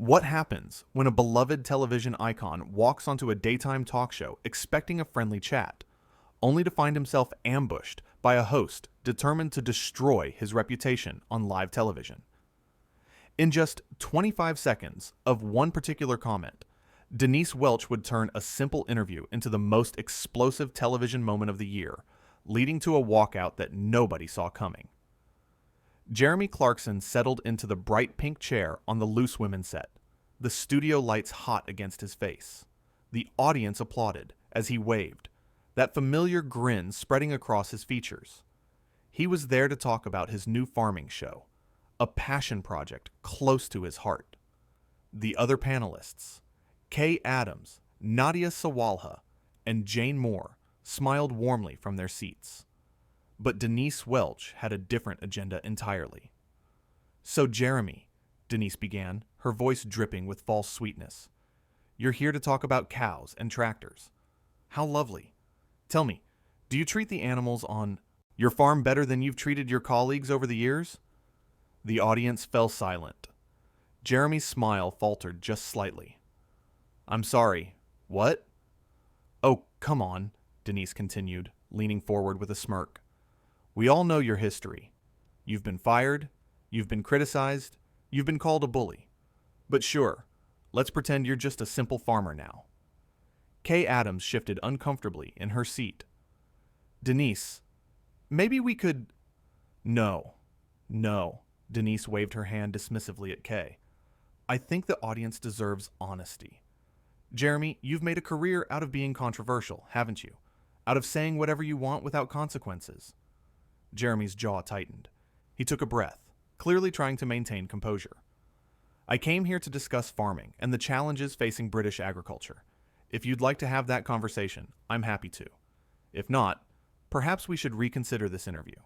What happens when a beloved television icon walks onto a daytime talk show expecting a friendly chat, only to find himself ambushed by a host determined to destroy his reputation on live television? In just 25 seconds of one particular comment, Denise Welch would turn a simple interview into the most explosive television moment of the year, leading to a walkout that nobody saw coming. Jeremy Clarkson settled into the bright pink chair on the Loose Women set, the studio lights hot against his face. The audience applauded as he waved, that familiar grin spreading across his features. He was there to talk about his new farming show, a passion project close to his heart. The other panelists, Kay Adams, Nadia Sawalha, and Jane Moore, smiled warmly from their seats. But Denise Welch had a different agenda entirely. "So, Jeremy," Denise began, her voice dripping with false sweetness, "you're here to talk about cows and tractors. How lovely. Tell me, do you treat the animals on your farm better than you've treated your colleagues over the years?" The audience fell silent. Jeremy's smile faltered just slightly. "I'm sorry. What?" "Oh, come on," Denise continued, leaning forward with a smirk. "We all know your history. You've been fired, you've been criticized, you've been called a bully. But sure, let's pretend you're just a simple farmer now." Kay Adams shifted uncomfortably in her seat. "Denise, maybe we could—" No, Denise waved her hand dismissively at Kay. "I think the audience deserves honesty. Jeremy, you've made a career out of being controversial, haven't you? Out of saying whatever you want without consequences." Jeremy's jaw tightened. He took a breath, clearly trying to maintain composure. "I came here to discuss farming and the challenges facing British agriculture. If you'd like to have that conversation, I'm happy to. If not, perhaps we should reconsider this interview."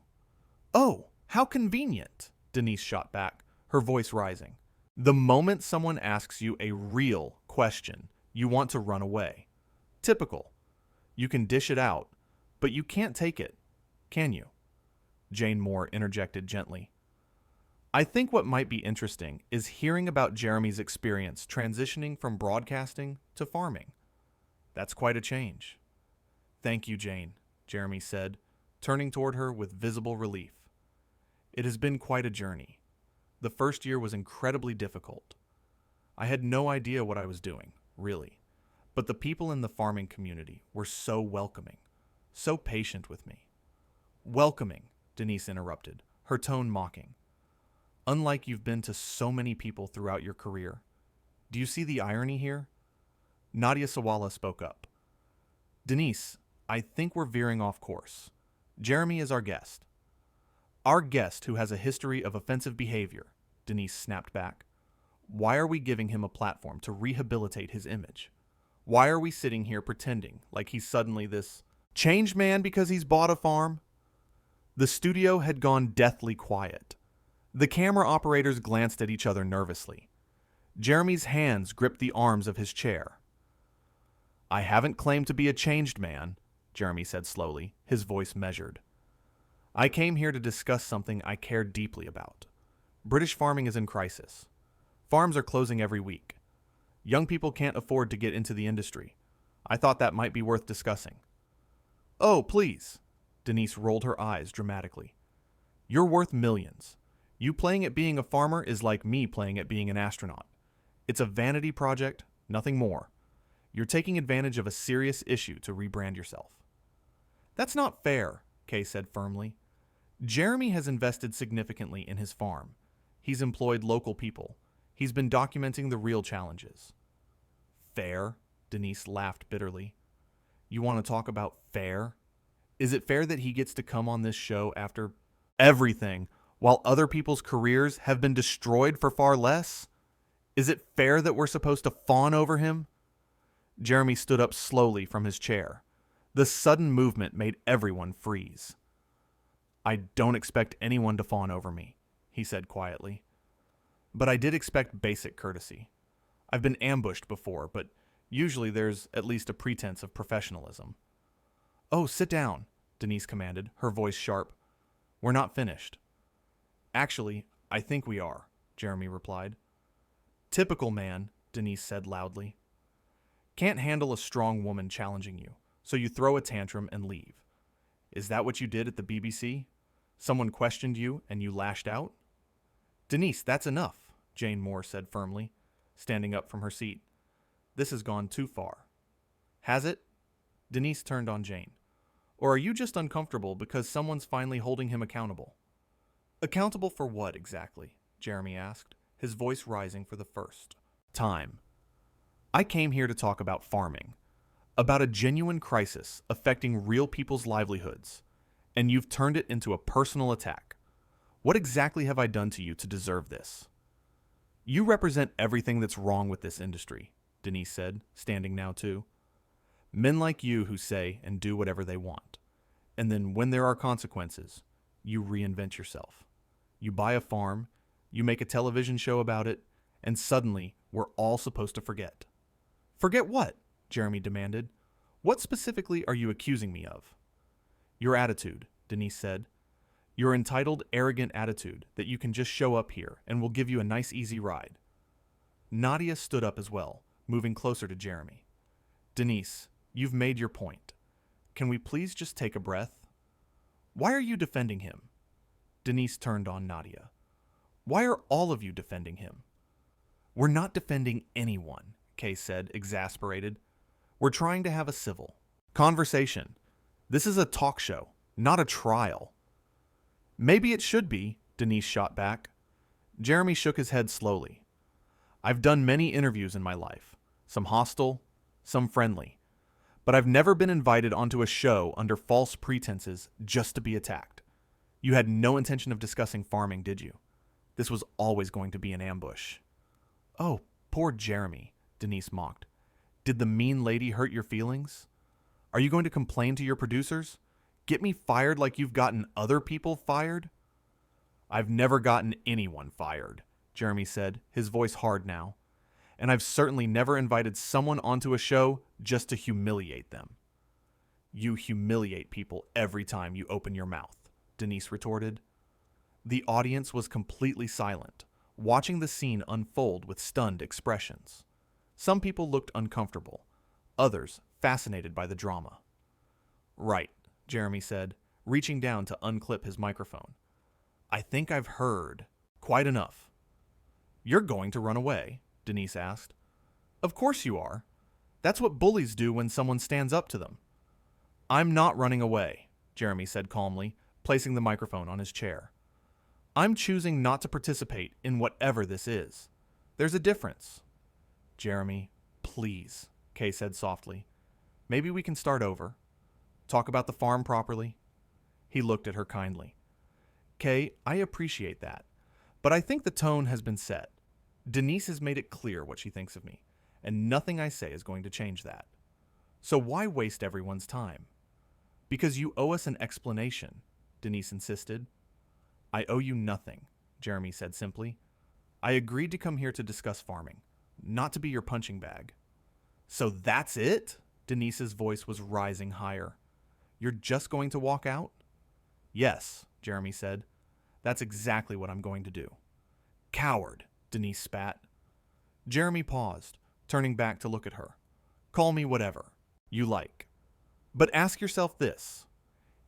"Oh, how convenient," Denise shot back, her voice rising. "The moment someone asks you a real question, you want to run away. Typical. You can dish it out, but you can't take it, can you?" Jane Moore interjected gently. "I think what might be interesting is hearing about Jeremy's experience transitioning from broadcasting to farming. That's quite a change." "Thank you, Jane," Jeremy said, turning toward her with visible relief. "It has been quite a journey. The first year was incredibly difficult. I had no idea what I was doing, really. But the people in the farming community were so welcoming, so patient with me." "Welcoming," Denise interrupted, her tone mocking. "Unlike you've been to so many people throughout your career. Do you see the irony here?" Nadia Sawala spoke up. "Denise, I think we're veering off course. Jeremy is our guest." "Our guest who has a history of offensive behavior," Denise snapped back. "Why are we giving him a platform to rehabilitate his image? Why are we sitting here pretending like he's suddenly this changed man because he's bought a farm?" The studio had gone deathly quiet. The camera operators glanced at each other nervously. Jeremy's hands gripped the arms of his chair. "I haven't claimed to be a changed man," Jeremy said slowly, his voice measured. "I came here to discuss something I care deeply about. British farming is in crisis. Farms are closing every week. Young people can't afford to get into the industry. I thought that might be worth discussing." "Oh, please." Denise rolled her eyes dramatically. "You're worth millions. You playing at being a farmer is like me playing at being an astronaut. It's a vanity project, nothing more. You're taking advantage of a serious issue to rebrand yourself." "That's not fair," Kay said firmly. "Jeremy has invested significantly in his farm. He's employed local people. He's been documenting the real challenges." "Fair?" Denise laughed bitterly. "You want to talk about fair? Is it fair that he gets to come on this show after everything, while other people's careers have been destroyed for far less? Is it fair that we're supposed to fawn over him?" Jeremy stood up slowly from his chair. The sudden movement made everyone freeze. "I don't expect anyone to fawn over me," he said quietly. "But I did expect basic courtesy. I've been ambushed before, but usually there's at least a pretense of professionalism." "Oh, sit down," Denise commanded, her voice sharp. "We're not finished." "Actually, I think we are," Jeremy replied. Typical man, Denise said loudly. Can't handle a strong woman challenging you, so you throw a tantrum and leave. Is that what you did at the BBC? Someone questioned you and you lashed out? Denise, that's enough, Jane Moore said firmly, standing up from her seat. This has gone too far. Has it? Denise turned on Jane. Or are you just uncomfortable because someone's finally holding him accountable? Accountable for what exactly? Jeremy asked, his voice rising for the first time. I came here to talk about farming, about a genuine crisis affecting real people's livelihoods, and you've turned it into a personal attack. What exactly have I done to you to deserve this? You represent everything that's wrong with this industry, Denise said, standing now too. Men like you who say and do whatever they want. And then when there are consequences, you reinvent yourself. You buy a farm, you make a television show about it, and suddenly we're all supposed to forget. Forget what? Jeremy demanded. What specifically are you accusing me of? Your attitude, Denise said. Your entitled, arrogant attitude that you can just show up here and we'll give you a nice, easy ride. Nadia stood up as well, moving closer to Jeremy. Denise, you've made your point. Can we please just take a breath? Why are you defending him? Denise turned on Nadia. Why are all of you defending him? We're not defending anyone, Kay said, exasperated. We're trying to have a civil conversation. This is a talk show, not a trial. Maybe it should be, Denise shot back. Jeremy shook his head slowly. I've done many interviews in my life, some hostile, some friendly, but I've never been invited onto a show under false pretenses just to be attacked. You had no intention of discussing farming, did you? This was always going to be an ambush. Oh, poor Jeremy, Denise mocked. Did the mean lady hurt your feelings? Are you going to complain to your producers? Get me fired like you've gotten other people fired? I've never gotten anyone fired, Jeremy said, his voice hard now. And I've certainly never invited someone onto a show just to humiliate them. You humiliate people every time you open your mouth, Denise retorted. The audience was completely silent, watching the scene unfold with stunned expressions. Some people looked uncomfortable, others fascinated by the drama. Right, Jeremy said, reaching down to unclip his microphone. I think I've heard quite enough. You're going to run away? Denise asked. Of course you are. That's what bullies do when someone stands up to them. I'm not running away, Jeremy said calmly, placing the microphone on his chair. I'm choosing not to participate in whatever this is. There's a difference. Jeremy, please, Kay said softly. Maybe we can start over. Talk about the farm properly. He looked at her kindly. Kay, I appreciate that, but I think the tone has been set. Denise has made it clear what she thinks of me, and nothing I say is going to change that. So why waste everyone's time? Because you owe us an explanation, Denise insisted. I owe you nothing, Jeremy said simply. I agreed to come here to discuss farming, not to be your punching bag. So that's it? Denise's voice was rising higher. You're just going to walk out? Yes, Jeremy said. That's exactly what I'm going to do. Coward, Denise spat. Jeremy paused, turning back to look at her. Call me whatever you like. But ask yourself this.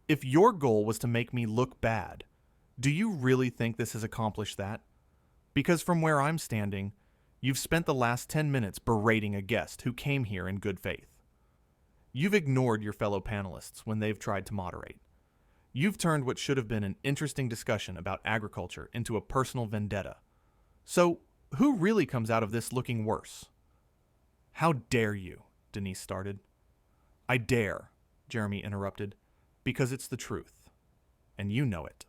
If your goal was to make me look bad, do you really think this has accomplished that? Because from where I'm standing, you've spent the last 10 minutes berating a guest who came here in good faith. You've ignored your fellow panelists when they've tried to moderate. You've turned what should have been an interesting discussion about agriculture into a personal vendetta. So, who really comes out of this looking worse? How dare you, Denise started. I dare, Jeremy interrupted, because it's the truth. And you know it.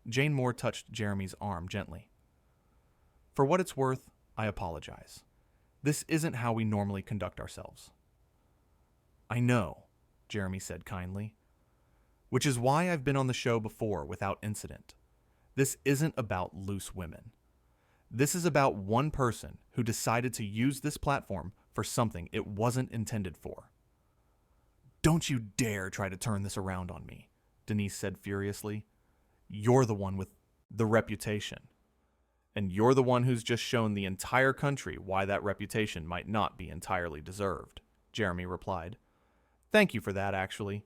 Jane Moore touched Jeremy's arm gently. For what it's worth, I apologize. This isn't how we normally conduct ourselves. I know, Jeremy said kindly. Which is why I've been on the show before without incident. This isn't about loose women. This is about one person who decided to use this platform for something it wasn't intended for. Don't you dare try to turn this around on me, Denise said furiously. You're the one with the reputation. And you're the one who's just shown the entire country why that reputation might not be entirely deserved, Jeremy replied. Thank you for that, actually.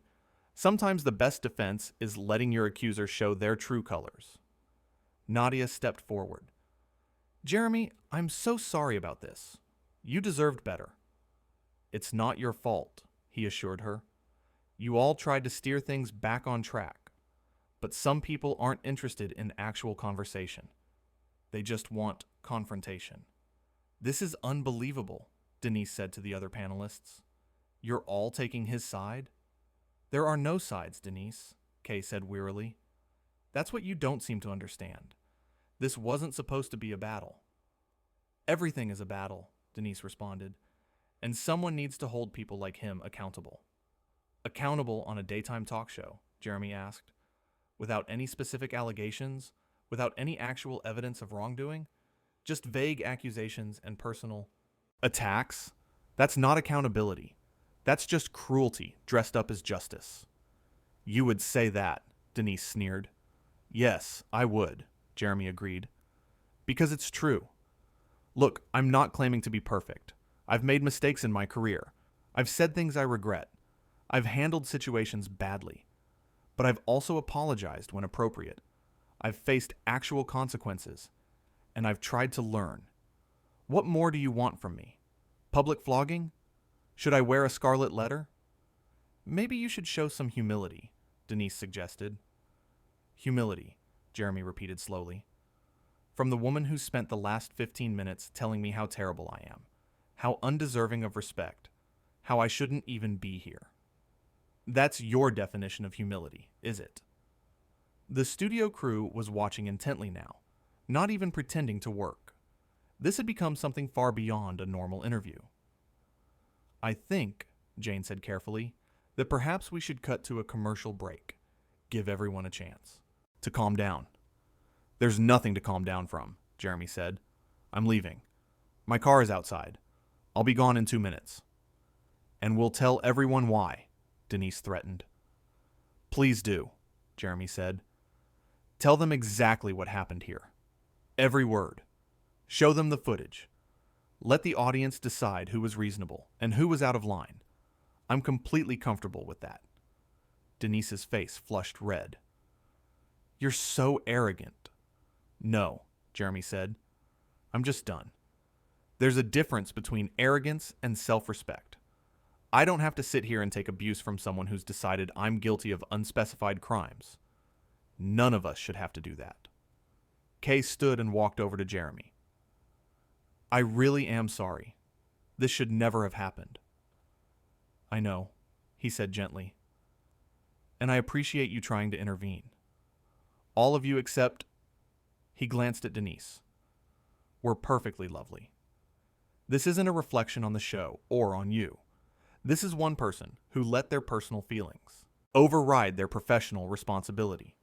Sometimes the best defense is letting your accuser show their true colors. Nadia stepped forward. Jeremy, I'm so sorry about this. You deserved better. It's not your fault, he assured her. You all tried to steer things back on track. But some people aren't interested in actual conversation. They just want confrontation. This is unbelievable, Denise said to the other panelists. You're all taking his side? There are no sides, Denise, Kay said wearily. That's what you don't seem to understand. This wasn't supposed to be a battle. Everything is a battle, Denise responded, and someone needs to hold people like him accountable. Accountable on a daytime talk show, Jeremy asked, without any specific allegations, without any actual evidence of wrongdoing, just vague accusations and personal attacks. That's not accountability. That's just cruelty dressed up as justice. You would say that, Denise sneered. Yes, I would, Jeremy agreed. Because it's true. Look, I'm not claiming to be perfect. I've made mistakes in my career. I've said things I regret. I've handled situations badly. But I've also apologized when appropriate. I've faced actual consequences. And I've tried to learn. What more do you want from me? Public flogging? Should I wear a scarlet letter? Maybe you should show some humility, Denise suggested. Humility, Jeremy repeated slowly. From the woman who spent the last 15 minutes telling me how terrible I am, how undeserving of respect, how I shouldn't even be here. That's your definition of humility, is it? The studio crew was watching intently now, not even pretending to work. This had become something far beyond a normal interview. I think, Jane said carefully, that perhaps we should cut to a commercial break. Give everyone a chance to calm down. There's nothing to calm down from, Jeremy said. I'm leaving. My car is outside. I'll be gone in 2 minutes. And we'll tell everyone why, Denise threatened. Please do, Jeremy said. Tell them exactly what happened here. Every word. Show them the footage. Let the audience decide who was reasonable and who was out of line. I'm completely comfortable with that. Denise's face flushed red. You're so arrogant. No, Jeremy said. I'm just done. There's a difference between arrogance and self-respect. I don't have to sit here and take abuse from someone who's decided I'm guilty of unspecified crimes. None of us should have to do that. Kay stood and walked over to Jeremy. I really am sorry. This should never have happened. I know, he said gently. And I appreciate you trying to intervene. All of you except... He glanced at Denise. We're perfectly lovely. This isn't a reflection on the show or on you. This is one person who let their personal feelings override their professional responsibility.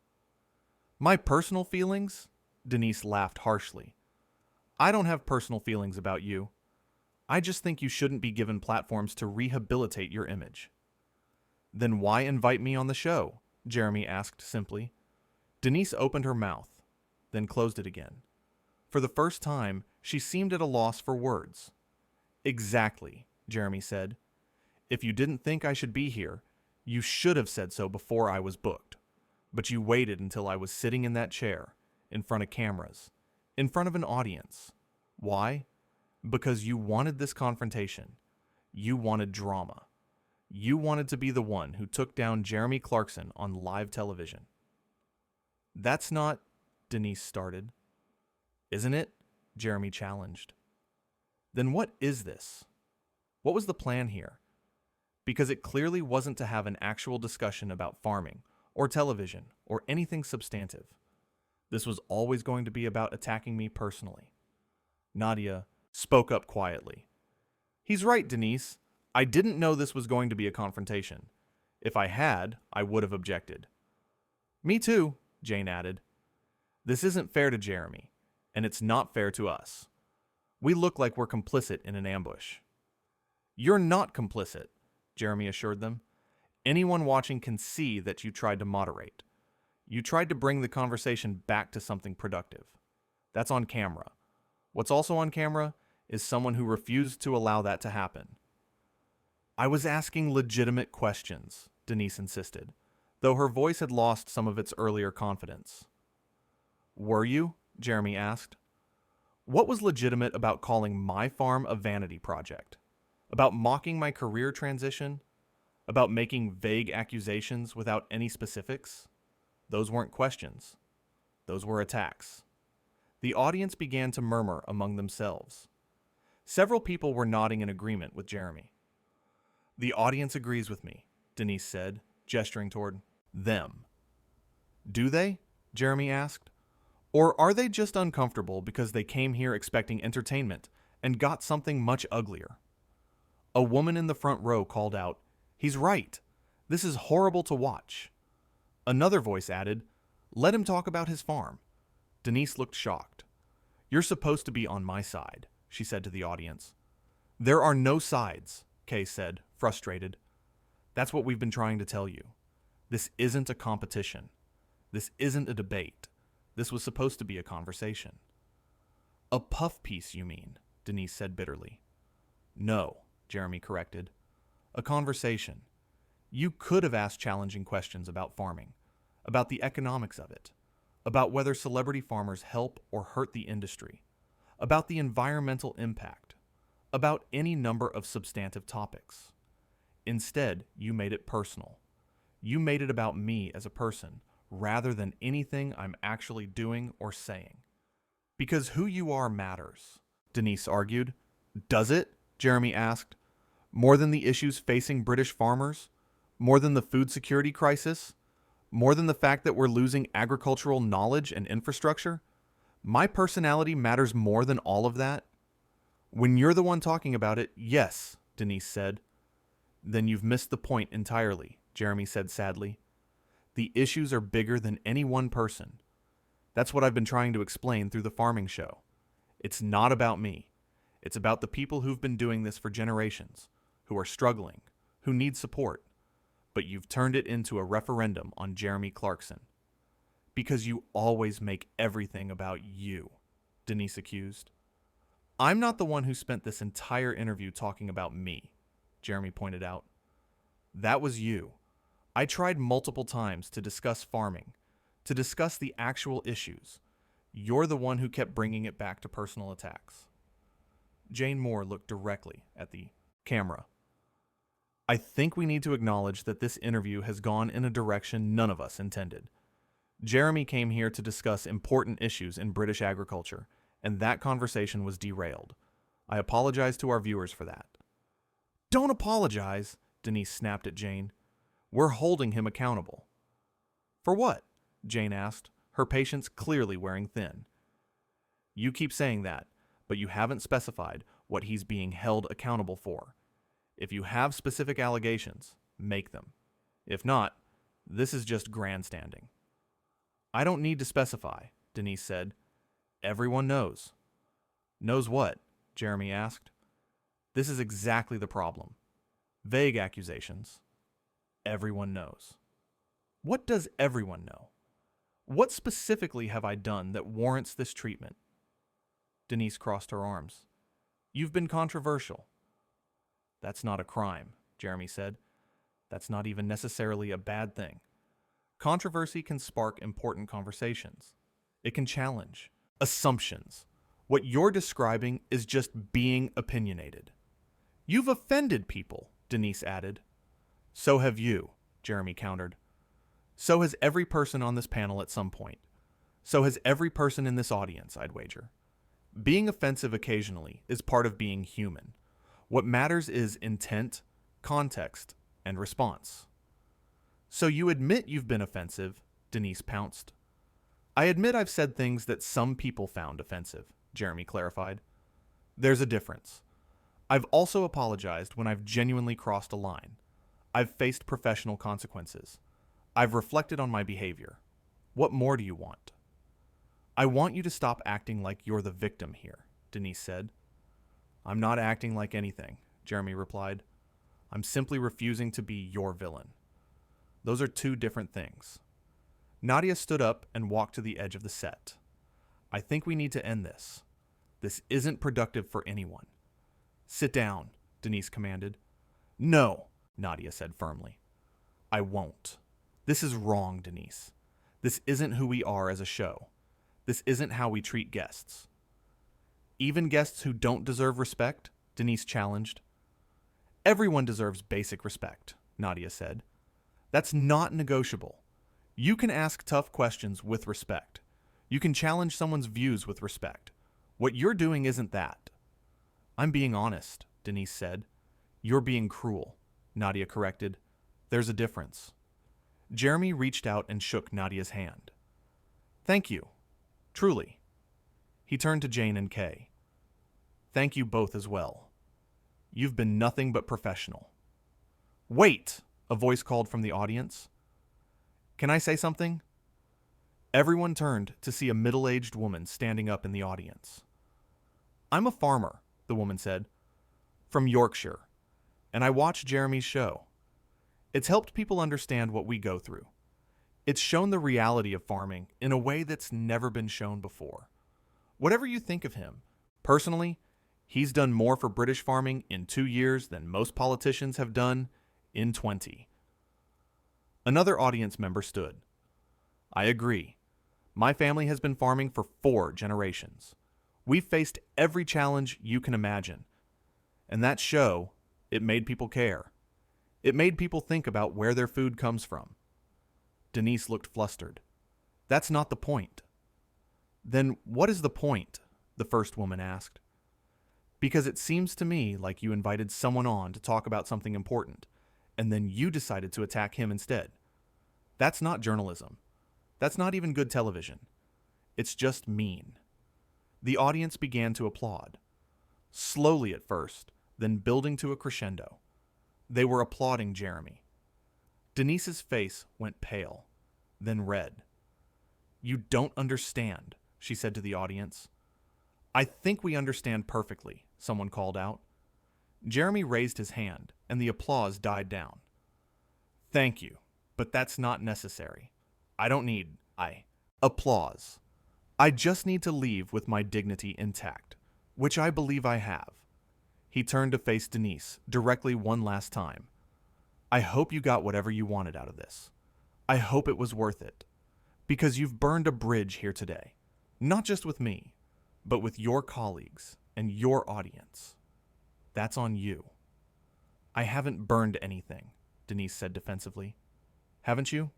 My personal feelings? Denise laughed harshly. I don't have personal feelings about you. I just think you shouldn't be given platforms to rehabilitate your image. Then why invite me on the show? Jeremy asked simply. Denise opened her mouth, then closed it again. For the first time, she seemed at a loss for words. Exactly, Jeremy said. If you didn't think I should be here, you should have said so before I was booked. But you waited until I was sitting in that chair, in front of cameras, in front of an audience. Why? Because you wanted this confrontation. You wanted drama. You wanted to be the one who took down Jeremy Clarkson on live television. That's not, Denise started. Isn't it? Jeremy challenged. Then what is this? What was the plan here? Because it clearly wasn't to have an actual discussion about farming, or television, or anything substantive. This was always going to be about attacking me personally. Nadia spoke up quietly. He's right, Denise. I didn't know this was going to be a confrontation. If I had, I would have objected. Me too, Jane added. This isn't fair to Jeremy, and it's not fair to us. We look like we're complicit in an ambush. You're not complicit, Jeremy assured them. Anyone watching can see that you tried to moderate. You tried to bring the conversation back to something productive. That's on camera. What's also on camera is someone who refused to allow that to happen. I was asking legitimate questions, Denise insisted, though her voice had lost some of its earlier confidence. Were you? Jeremy asked. What was legitimate about calling my farm a vanity project? About mocking my career transition? About making vague accusations without any specifics? Those weren't questions. Those were attacks. The audience began to murmur among themselves. Several people were nodding in agreement with Jeremy. The audience agrees with me, Denise said, gesturing toward them. Do they? Jeremy asked. Or are they just uncomfortable because they came here expecting entertainment and got something much uglier? A woman in the front row called out, "He's right. This is horrible to watch." Another voice added, "Let him talk about his farm." Denise looked shocked. "You're supposed to be on my side," she said to the audience. "There are no sides," Kay said, frustrated. "That's what we've been trying to tell you. This isn't a competition. This isn't a debate. This was supposed to be a conversation." "A puff piece, you mean?" Denise said bitterly. "No," Jeremy corrected. "A conversation. You could have asked challenging questions about farming, about the economics of it, about whether celebrity farmers help or hurt the industry, about the environmental impact, about any number of substantive topics. Instead, you made it personal. You made it about me as a person, rather than anything I'm actually doing or saying. Because who you are matters," Denise argued. "Does it?" Jeremy asked. "More than the issues facing British farmers? More than the food security crisis? More than the fact that we're losing agricultural knowledge and infrastructure? My personality matters more than all of that?" "When you're the one talking about it, yes," Denise said. "Then you've missed the point entirely," Jeremy said sadly. "The issues are bigger than any one person. That's what I've been trying to explain through the farming show. It's not about me. It's about the people who've been doing this for generations, who are struggling, who need support. But you've turned it into a referendum on Jeremy Clarkson. Because you always make everything about you," Denise accused. "I'm not the one who spent this entire interview talking about me," Jeremy pointed out. "That was you. I tried multiple times to discuss farming, to discuss the actual issues. You're the one who kept bringing it back to personal attacks." Jane Moore looked directly at the camera. "I think we need to acknowledge that this interview has gone in a direction none of us intended. Jeremy came here to discuss important issues in British agriculture, and that conversation was derailed. I apologize to our viewers for that." "Don't apologize," Denise snapped at Jane. "We're holding him accountable." "For what?" Jane asked, her patience clearly wearing thin. "You keep saying that, but you haven't specified what he's being held accountable for. If you have specific allegations, make them. If not, this is just grandstanding." "I don't need to specify," Denise said. "Everyone knows." "Knows what?" Jeremy asked. "This is exactly the problem. Vague accusations. Everyone knows." "What does everyone know? What specifically have I done that warrants this treatment?" Denise crossed her arms. "You've been controversial." "That's not a crime," Jeremy said. "That's not even necessarily a bad thing. Controversy can spark important conversations. It can challenge assumptions. What you're describing is just being opinionated." "You've offended people," Denise added. "So have you," Jeremy countered. "So has every person on this panel at some point. So has every person in this audience, I'd wager. Being offensive occasionally is part of being human. What matters is intent, context, and response." "So you admit you've been offensive," Denise pounced. "I admit I've said things that some people found offensive," Jeremy clarified. "There's a difference. I've also apologized when I've genuinely crossed a line. I've faced professional consequences. I've reflected on my behavior. What more do you want?" "I want you to stop acting like you're the victim here," Denise said. "I'm not acting like anything," Jeremy replied. "I'm simply refusing to be your villain. Those are two different things." Nadia stood up and walked to the edge of the set. I think we need to end this. This isn't productive for anyone. Sit down, Denise commanded. No, Nadia said firmly. I won't. This is wrong, Denise. This isn't who we are as a show. This isn't how we treat guests. Even guests who don't deserve respect? Denise challenged. Everyone deserves basic respect, Nadia said. That's not negotiable. You can ask tough questions with respect. You can challenge someone's views with respect. What you're doing isn't that. I'm being honest, Denise said. You're being cruel, Nadia corrected. There's a difference. Jeremy reached out and shook Nadia's hand. Thank you. Truly. He turned to Jane and Kay. Thank you both as well. You've been nothing but professional. Wait! A voice called from the audience. Can I say something? Everyone turned to see a middle-aged woman standing up in the audience. I'm a farmer, the woman said, from Yorkshire, and I watch Jeremy's show. It's helped people understand what we go through. It's shown the reality of farming in a way that's never been shown before. Whatever you think of him, personally, he's done more for British farming in 2 years than most politicians have done in 20. Another audience member stood. I agree. My family has been farming for 4 generations. We've faced every challenge you can imagine. And that show, it made people care. It made people think about where their food comes from. Denise looked flustered. That's not the point. Then what is the point? The first woman asked. Because it seems to me like you invited someone on to talk about something important, and then you decided to attack him instead. That's not journalism. That's not even good television. It's just mean. The audience began to applaud. Slowly at first, then building to a crescendo. They were applauding Jeremy. Denise's face went pale, then red. You don't understand, she said to the audience. I think we understand perfectly, someone called out. Jeremy raised his hand, and the applause died down. Thank you, but that's not necessary. I don't need applause. I just need to leave with my dignity intact, which I believe I have. He turned to face Denise directly one last time. I hope you got whatever you wanted out of this. I hope it was worth it. Because you've burned a bridge here today. Not just with me, but with your colleagues and your audience. That's on you. I haven't burned anything, Denise said defensively. Haven't you?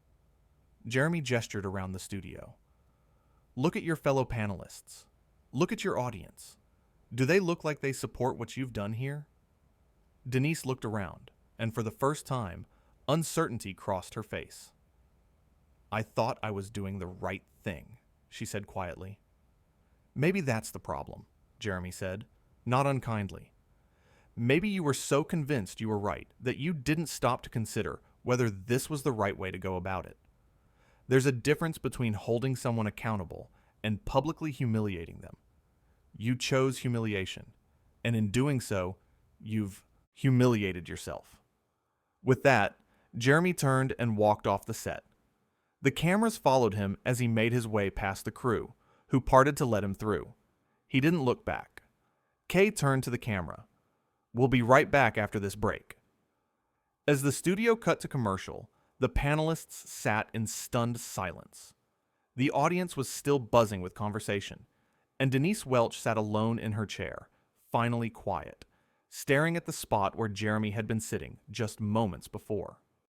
Jeremy gestured around the studio. Look at your fellow panelists. Look at your audience. Do they look like they support what you've done here? Denise looked around, and for the first time, uncertainty crossed her face. I thought I was doing the right thing, she said quietly. Maybe that's the problem, Jeremy said, not unkindly. Maybe you were so convinced you were right that you didn't stop to consider whether this was the right way to go about it. There's a difference between holding someone accountable and publicly humiliating them. You chose humiliation, and in doing so, you've humiliated yourself. With that, Jeremy turned and walked off the set. The cameras followed him as he made his way past the crew, who parted to let him through. He didn't look back. Kay turned to the camera. We'll be right back after this break. As the studio cut to commercial, the panelists sat in stunned silence. The audience was still buzzing with conversation, and Denise Welch sat alone in her chair, finally quiet, staring at the spot where Jeremy had been sitting just moments before.